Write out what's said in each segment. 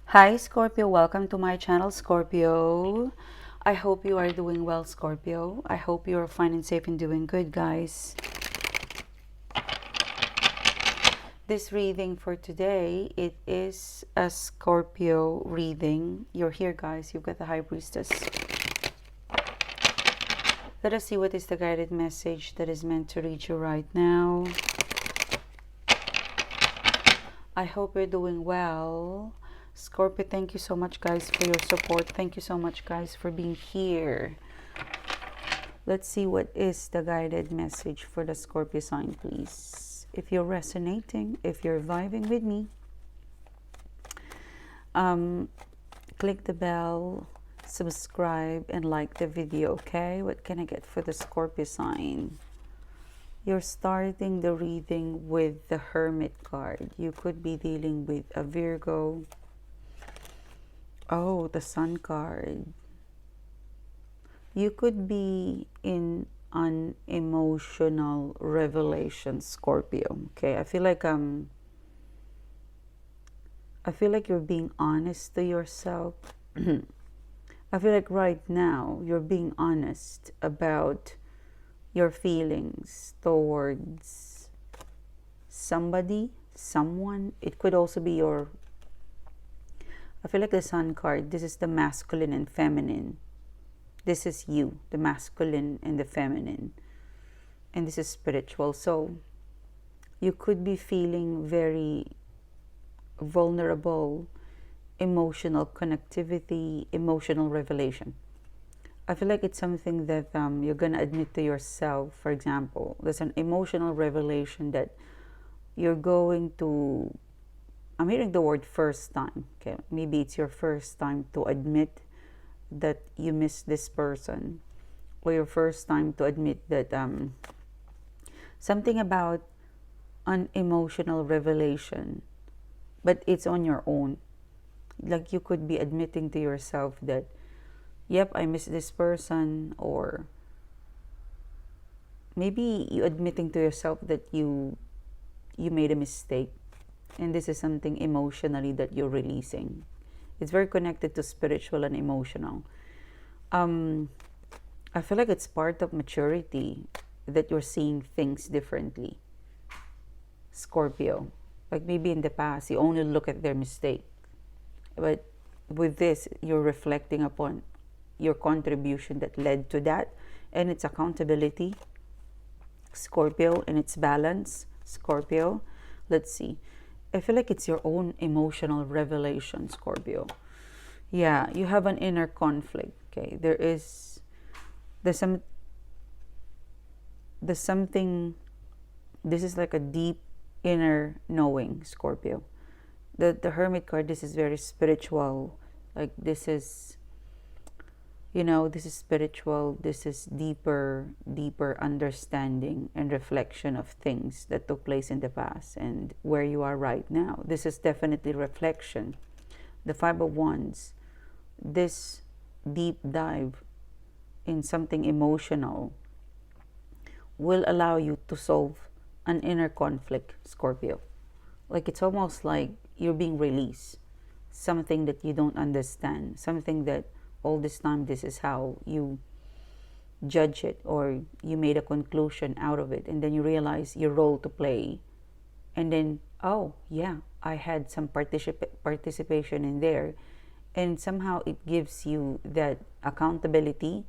Hi Scorpio, welcome to my channel Scorpio. I hope you are doing well, Scorpio. I hope you are fine and safe and doing good, guys. This reading for today, it is a Scorpio reading. You're here, guys. You've got the High Priestess. Let us see what is the guided message that is meant to reach you right now. I hope you're doing well. Scorpio, thank you so much, guys, for your support. Thank you so much, guys, for being here. Let's see what is the guided message for the Scorpio sign, please. If you're resonating, if you're vibing with me, click the bell, subscribe, and like the video, okay? What can I get for the Scorpio sign? You're starting the reading with the Hermit card. You could be dealing with a Virgo. Oh, the Sun card. You could be in an emotional revelation, Scorpio. Okay, I feel like you're being honest to yourself. I feel like right now you're being honest about your feelings towards somebody, someone. It could also be your, I feel like the Sun card, this is the masculine and feminine. This is you, the masculine and the feminine. And this is spiritual. So you could be feeling very vulnerable, emotional connectivity, emotional revelation. I feel like it's something that you're going to admit to yourself. For example, there's an emotional revelation that you're going to, I'm hearing the word first time. Okay, maybe it's your first time to admit that you miss this person, or your first time to admit that something about an emotional revelation, but it's on your own. Like you could be admitting to yourself that, yep, I miss this person, or maybe you admitting to yourself that you made a mistake, and this is something emotionally that you're releasing. It's very connected to spiritual and emotional. I feel like it's part of maturity that you're seeing things differently, Scorpio. Like maybe in the past you only look at their mistake, but with this you're reflecting upon your contribution that led to that, and it's accountability, Scorpio, and it's balance, Scorpio. Let's see. I feel like it's your own emotional revelation, Scorpio. Yeah, you have an inner conflict. Okay, there's something. This is like a deep inner knowing, Scorpio. The Hermit card, this is very spiritual. Like this is, this is spiritual. This is deeper understanding and reflection of things that took place in the past and where you are right now. This is definitely reflection. The Five of Wands, this deep dive in something emotional will allow you to solve an inner conflict, Scorpio. Like it's almost like you're being released. Something that you don't understand. Something that all this time this is how you judge it, or you made a conclusion out of it, and then you realize your role to play. And then, oh yeah, I had some participation in there, and somehow it gives you that accountability,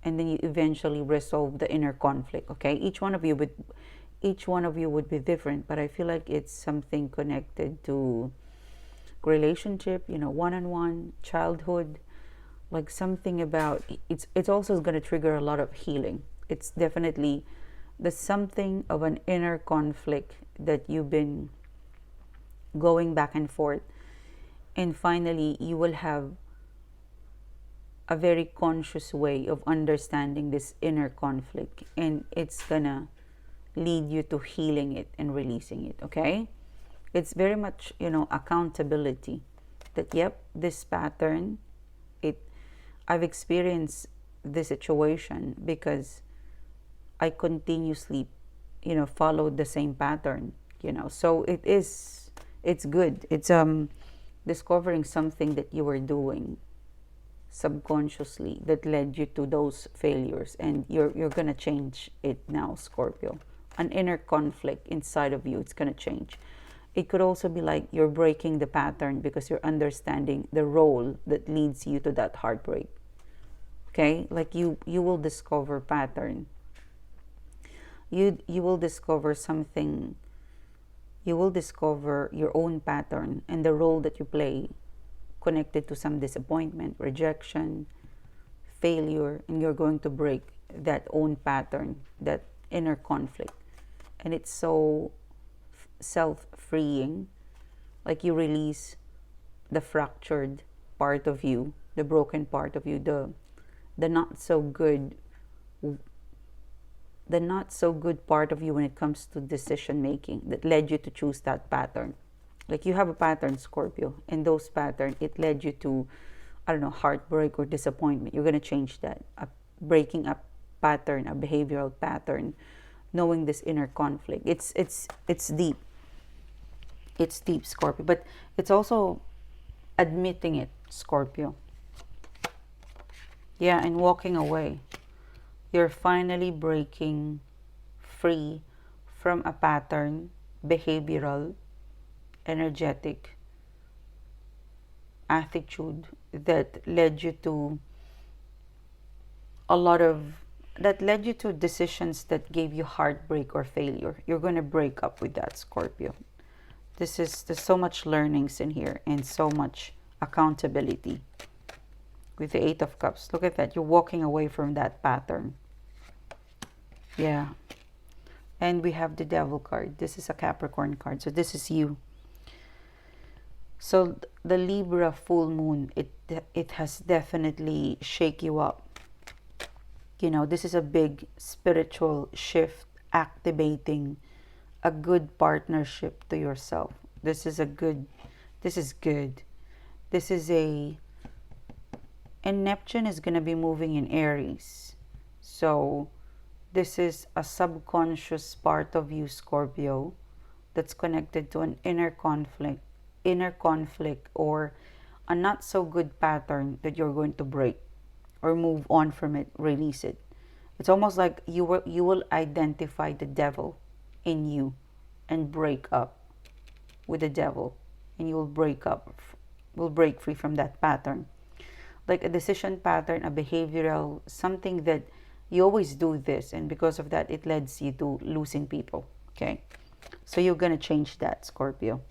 and then you eventually resolve the inner conflict. Okay, each one of you would be different, but I feel like it's something connected to relationship, one-on-one, childhood, like something about it's also going to trigger a lot of healing. It's definitely the something of an inner conflict that you've been going back and forth, and finally you will have a very conscious way of understanding this inner conflict, and it's gonna lead you to healing it and releasing it. Okay, it's very much accountability, that yep, this pattern, I've experienced this situation because I continuously followed the same pattern. So it's good. It's discovering something that you were doing subconsciously that led you to those failures, and you're gonna change it now, Scorpio. An inner conflict inside of you, it's gonna change. It could also be like you're breaking the pattern because you're understanding the role that leads you to that heartbreak. Okay, like you will discover pattern. You will discover something. You will discover your own pattern and the role that you play, connected to some disappointment, rejection, failure, and you're going to break that own pattern, that inner conflict. And it's so self-freeing. Like you release the fractured part of you, the broken part of you, the not so good part of you when it comes to decision making that led you to choose that pattern. Like you have a pattern, Scorpio, and those pattern, it led you to, I don't know, heartbreak or disappointment. You're going to change that. Breaking a pattern, a behavioral pattern, knowing this inner conflict. It's deep. It's deep, Scorpio, but it's also admitting it, Scorpio. Yeah, and walking away. You're finally breaking free from a pattern, behavioral, energetic attitude that led you to decisions that gave you heartbreak or failure. You're going to break up with that, Scorpio. There's so much learnings in here and so much accountability with the Eight of Cups. Look at that. You're walking away from that pattern. Yeah. And we have the Devil card. This is a Capricorn card. So this is you. So the Libra full moon, it has definitely shake you up. You know, this is a big spiritual shift, activating a good partnership to yourself. This is good. And Neptune is going to be moving in Aries. So this is a subconscious part of you, Scorpio, that's connected to an inner conflict or a not so good pattern that you're going to break or move on from it, release it. It's almost like you will identify the devil in you and break up with the devil, and you will break free from that pattern. Like a decision pattern, a behavioral, something that you always do this, and because of that, it leads you to losing people. Okay, so you're going to change that, Scorpio.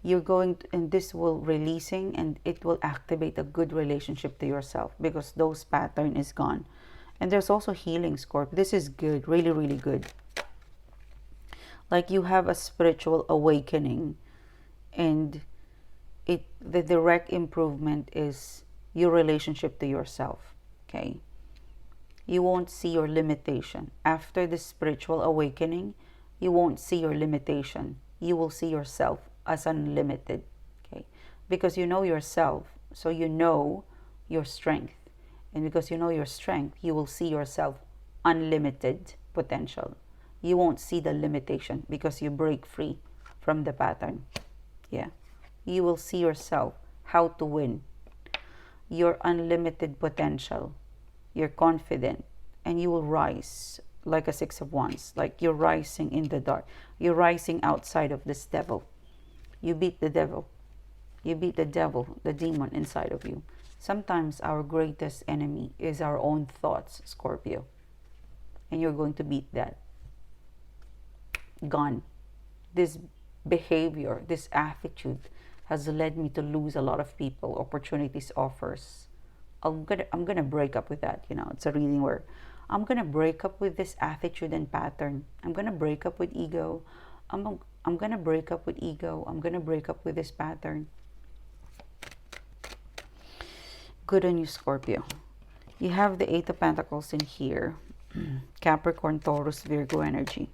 You're going to, and this will releasing, and it will activate a good relationship to yourself because those pattern is gone. And there's also healing, Scorpio. This is good, really, really good. Like you have a spiritual awakening, and the direct improvement is your relationship to yourself. Okay, you won't see your limitation after the spiritual awakening. You won't see your limitation. You will see yourself as unlimited. Okay, because you know yourself, so you know your strength, and because you know your strength, you will see yourself unlimited potential. You won't see the limitation because you break free from the pattern. Yeah, you will see yourself how to win, your unlimited potential. You're confident, and you will rise like a Six of Wands, like you're rising in the dark. You're rising outside of this devil. You beat the devil. You beat the devil, the demon inside of you. Sometimes our greatest enemy is our own thoughts, Scorpio. And you're going to beat that. Gone. This behavior, this attitude has led me to lose a lot of people, opportunities, offers. I'm gonna break up with that. You know, it's a reading where I'm gonna break up with this attitude and pattern. I'm gonna break up with ego. I'm gonna break up with ego. I'm gonna break up with this pattern. Good on you, Scorpio. You have the Eight of Pentacles in here. Capricorn, Taurus, Virgo energy.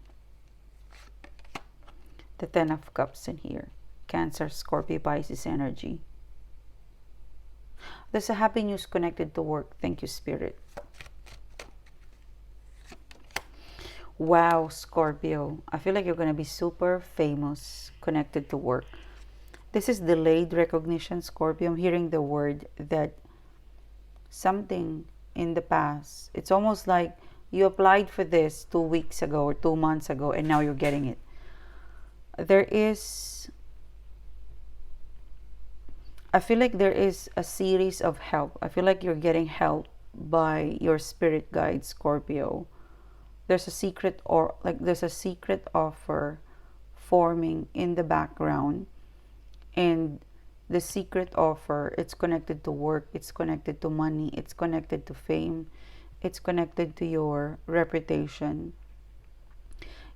The Ten of Cups in here. Cancer, Scorpio, Pisces energy. There's a happy news connected to work. Thank you, Spirit. Wow, Scorpio. I feel like you're going to be super famous connected to work. This is delayed recognition, Scorpio. I'm hearing the word that something in the past, it's almost like you applied for this 2 weeks ago or 2 months ago, and now you're getting it. There is, I feel like there is a series of help. I feel like you're getting help by your spirit guide, Scorpio. There's a secret, or like there's a secret offer forming in the background, and the secret offer, it's connected to work, it's connected to money, it's connected to fame, it's connected to your reputation.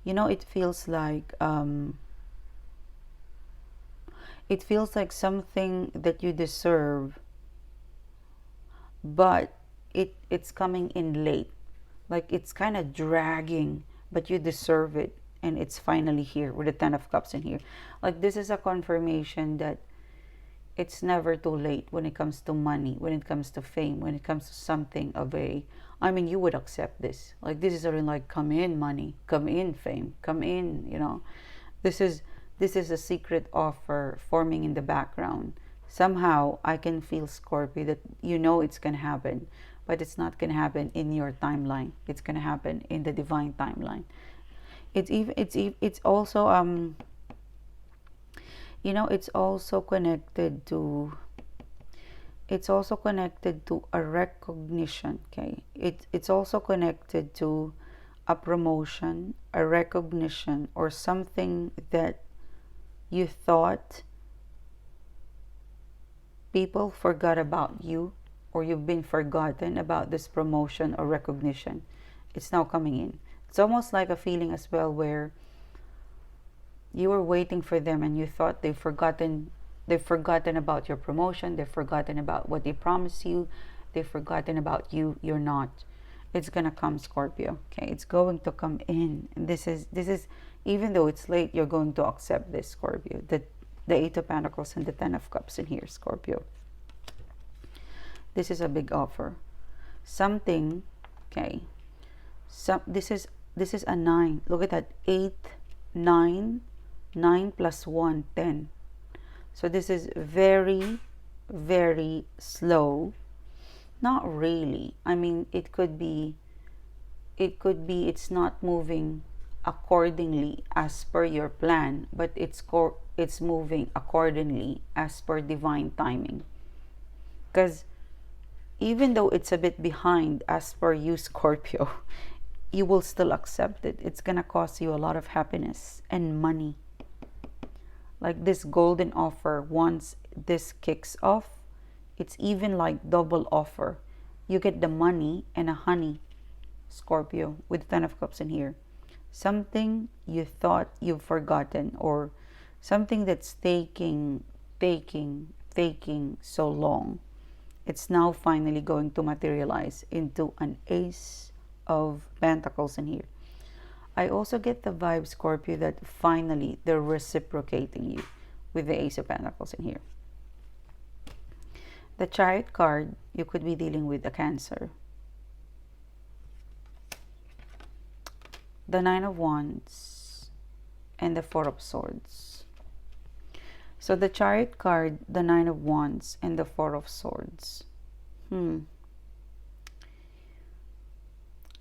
You know, it feels like something that you deserve, but it's coming in late. Like it's kind of dragging, but you deserve it, and it's finally here with the 10 of Cups in here. Like this is a confirmation that it's never too late when it comes to money, when it comes to fame, when it comes to something of a, I mean, you would accept this. Like this is already like, come in money, come in fame, come in, you know. This is a secret offer forming in the background. Somehow I can feel, Scorpio, that you know it's going to happen, but it's not going to happen in your timeline. It's going to happen in the divine timeline. It's also you know, it's also connected to a recognition. Okay, it's also connected to a promotion, a recognition, or something that you thought people forgot about you, or you've been forgotten about this promotion or recognition. It's now coming in. It's almost like a feeling as well where you were waiting for them and you thought they've forgotten about your promotion, they've forgotten about what they promised you, they've forgotten about you. You're not. It's gonna come, Scorpio. Okay, it's going to come in. And this is even though it's late, you're going to accept this, Scorpio. The 8 of Pentacles and the 10 of Cups in here, Scorpio. This is a big offer. Something, okay. This is a 9. Look at that. 8, 9. 9 plus 1, 10. So this is very, very slow. Not really. I mean, it could be it's not moving accordingly as per your plan, but it's moving accordingly as per divine timing. Because even though it's a bit behind as per you, Scorpio, you will still accept it. It's gonna cost you a lot of happiness and money. Like this golden offer, once this kicks off, it's even like double offer. You get the money and a honey, Scorpio, with 10 of Cups in here. Something you thought you've forgotten, or something that's taking so long. It's now finally going to materialize into an Ace of Pentacles in here. I also get the vibe, Scorpio, that finally they're reciprocating you with the Ace of Pentacles in here. The Chariot card, you could be dealing with a Cancer. The 9 of Wands and the 4 of Swords. So the Chariot card, the 9 of Wands and the 4 of Swords.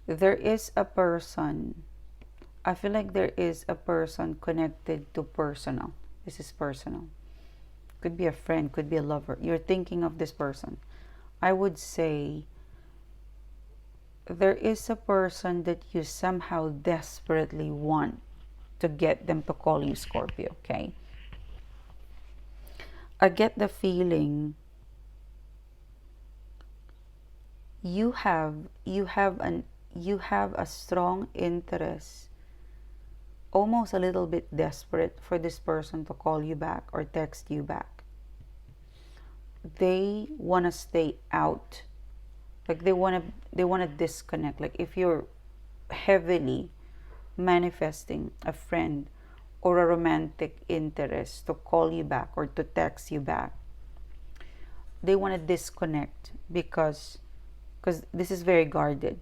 There is a person. I feel like there is a person connected to personal. This is personal. Could be a friend, could be a lover. You're thinking of this person. I would say there is a person that you somehow desperately want to get them to call you, Scorpio, okay? I get the feeling you have a strong interest, almost a little bit desperate for this person to call you back or text you back. They want to stay out. Like they want to disconnect. Like if you're heavily manifesting a friend or a romantic interest to call you back or to text you back, they want to disconnect because this is very guarded.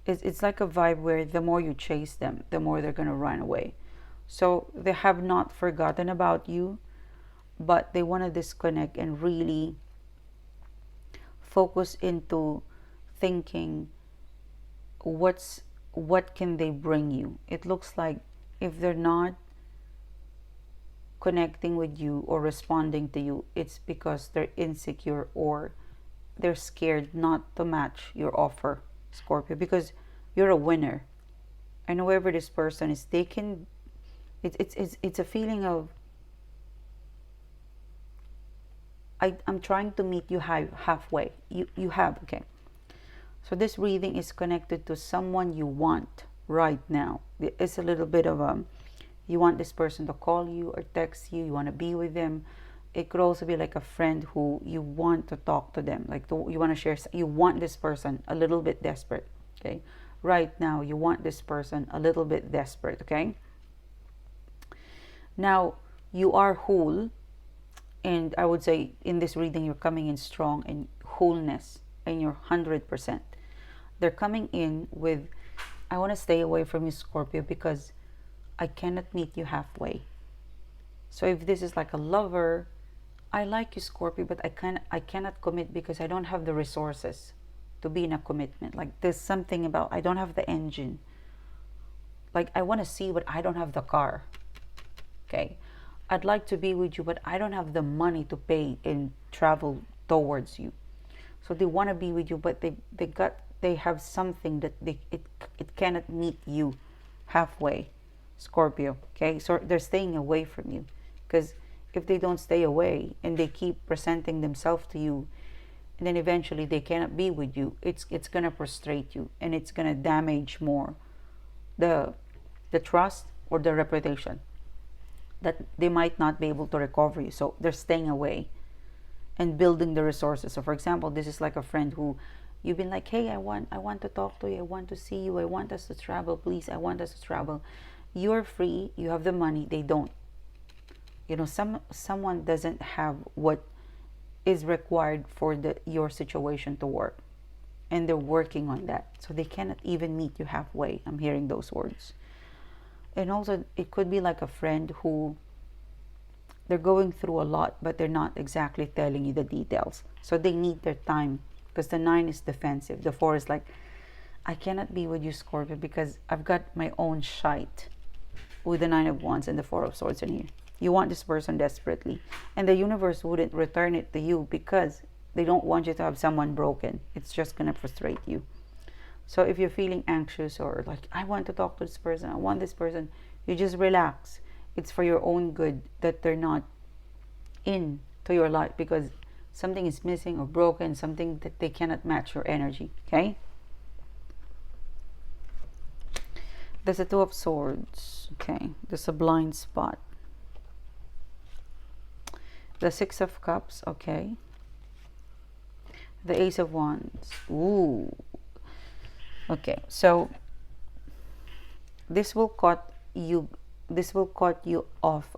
It's like a vibe where the more you chase them, the more they're going to run away. So they have not forgotten about you, but they want to disconnect and really focus into thinking what can they bring you. It looks like if they're not connecting with you or responding to you, it's because they're insecure or they're scared not to match your offer, Scorpio, because you're a winner. And whoever this person is, they can, it's a feeling of, I'm trying to meet you halfway. You have, okay. So this reading is connected to someone you want right now. It's a little bit of you want this person to call you or text you. You want to be with them. It could also be like a friend who you want to talk to them. Like you want to share. You want this person a little bit desperate. Okay, right now you want this person a little bit desperate. Okay. Now you are whole, and I would say in this reading you're coming in strong in wholeness, and you're 100%. They're coming in with, I want to stay away from you, Scorpio, because I cannot meet you halfway. So if this is like a lover, I like you, Scorpio, but I cannot commit because I don't have the resources to be in a commitment. Like there's something about, I don't have the engine. Like I want to see, but I don't have the car. Okay. I'd like to be with you, but I don't have the money to pay and travel towards you. So they want to be with you, but they have something that it cannot meet you halfway, Scorpio. Okay, so they're staying away from you, because if they don't stay away and they keep presenting themselves to you, and then eventually they cannot be with you, it's gonna frustrate you, and it's gonna damage more the trust or the reputation that they might not be able to recover you. So they're staying away and building the resources. So for example, this is like a friend who you've been like, hey, I want to talk to you, I want to see you, I want us to travel, please, I want us to travel. You're free, you have the money, they don't. You know, someone doesn't have what is required for your situation to work, and they're working on that, so they cannot even meet you halfway. I'm hearing those words. And also it could be like a friend who they're going through a lot, but they're not exactly telling you the details, so they need their time, because the 9 is defensive. The 4 is like, I cannot be with you, Scorpio, because I've got my own shite, with the 9 of Wands and the 4 of Swords in here. You want this person desperately, and the universe wouldn't return it to you because they don't want you to have someone broken. It's just gonna frustrate you. So if you're feeling anxious or like, I want to talk to this person, I want this person, you just relax. It's for your own good that they're not in to your life, because something is missing or broken, something that they cannot match your energy. Okay, there's a 2 of Swords. Okay, there's a blind spot. The 6 of Cups. Okay, the Ace of Wands. Ooh. Okay, so this will cut you off,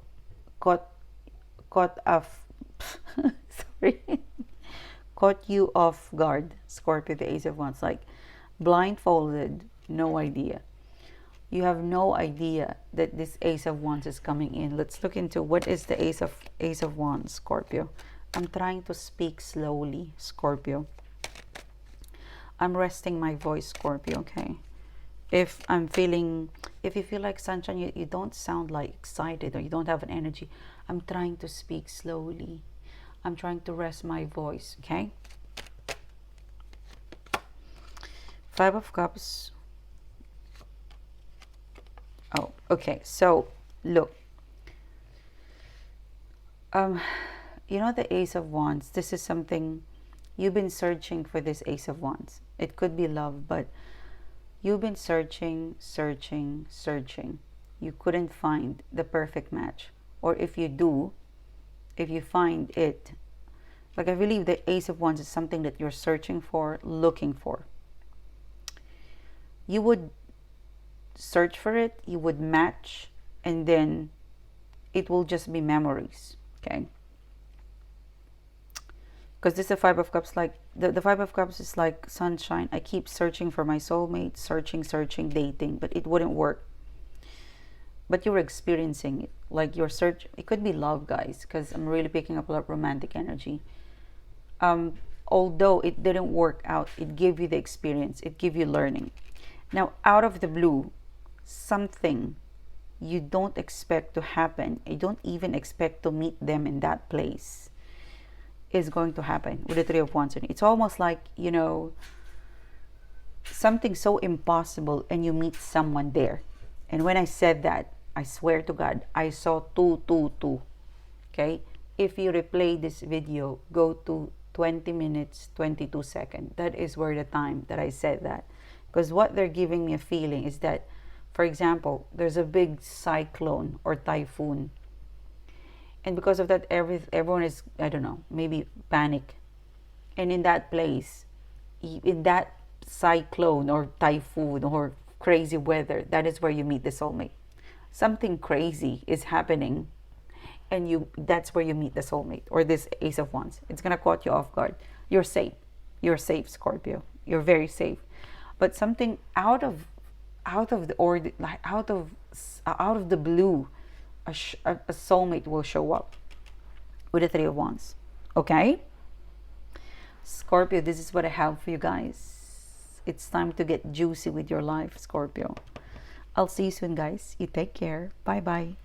sorry, caught you off guard, Scorpio, the Ace of Wands, like blindfolded, no idea. You have no idea that this Ace of Wands is coming in. Let's look into what is the Ace of Wands, Scorpio. I'm trying to speak slowly, Scorpio. I'm resting my voice, Scorpio, okay? If you feel like sunshine, you don't sound like excited, or you don't have an energy, I'm trying to speak slowly. I'm trying to rest my voice, okay? 5 of Cups. Oh, okay. So, look. You know the Ace of Wands, this is something you've been searching for, this Ace of Wands. It could be love, but you've been searching. You couldn't find the perfect match. Or if you find it, like I believe the Ace of Wands is something that you're searching for, looking for. You would search for it, you would match, and then it will just be memories, okay? Because this is the 5 of Cups, like the 5 of Cups is like sunshine. I keep searching for my soulmate, searching, dating, but it wouldn't work. But you're experiencing it, like your search, it could be love, guys, because I'm really picking up a lot of romantic energy. Although it didn't work out, it gave you the experience, it gave you learning. Now, out of the blue, something you don't expect to happen, you don't even expect to meet them in that place, is going to happen with the Three of Wands. It's almost like, you know, something so impossible and you meet someone there. And when I said that, I swear to God, I saw 222. Okay? If you replay this video, go to 20 minutes, 22 seconds. That is where the time that I said that. Because what they're giving me a feeling is that, for example, there's a big cyclone or typhoon. And because of that, everyone is, I don't know, maybe panic. And in that place, in that cyclone or typhoon or crazy weather, that is where you meet the soulmate. Something crazy is happening, and that's where you meet the soulmate, or this Ace of Wands. It's gonna caught you off guard. You're safe. You're safe, Scorpio. You're very safe. But something out of the blue, a soulmate will show up with the Three of Wands. Okay, Scorpio, this is what I have for you guys. It's time to get juicy with your life, Scorpio. I'll see you soon, guys. You take care. Bye bye.